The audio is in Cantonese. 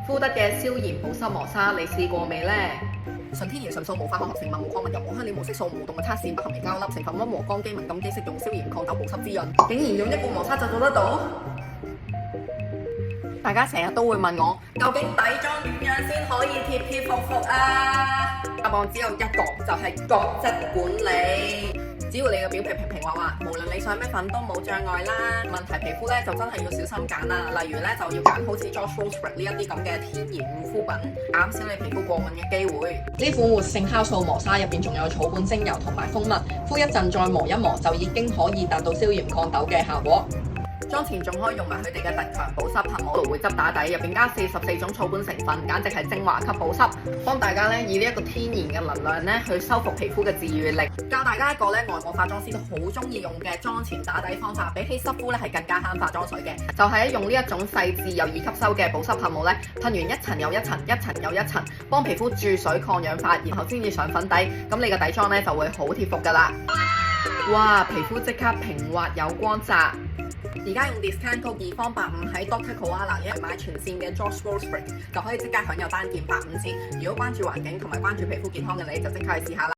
敷得嘅消炎保濕磨砂，你試過未呢？純天然純素無化學成分無礦物油無香料無色素無動物測試不含微膠粒成分溫和乾肌敏感肌適用消炎抗痘保濕滋潤，竟然用一罐磨砂就做得到？大家成日都會問我，究竟底妝點樣先可以貼貼服服啊？答案只有一個，就係角質管理。只要你嘅表皮平平滑滑，無論你上咩粉都冇障礙啦。問題皮膚咧就真係要小心揀啦，例如咧就要揀好似 George Rosebud 呢一啲咁嘅天然護膚品，減少你皮膚過敏嘅機會。呢款活性酵素磨砂入邊仲有草本精油同埋蜂蜜，敷一陣再磨一磨就已經可以達到消炎抗痘嘅效果。妝前仲可以用埋佢哋嘅特強保濕噴霧，蘆薈汁打底，入邊加44種草本成分，簡直係精華級保濕，幫大家咧以呢一個天然嘅能量咧去修復皮膚嘅治癒力。教大家一個咧外國化妝師都好中意用嘅妝前打底方法，比起濕敷咧係更加慳化妝水嘅，就係用呢一種細緻又易吸收嘅保濕噴霧咧，噴完一層又一層，一層又一層，幫皮膚注水抗氧化，然後先至上粉底，咁你嘅底妝咧就會好貼服噶啦。哇！皮膚即刻平滑有光澤。而家用 discount code 2方85喺 Dr. Koala 一人買全線嘅 George Rosebud 就可以即刻享有單件85折。如果關注環境同埋關注皮膚健康嘅你，就即刻去試下啦。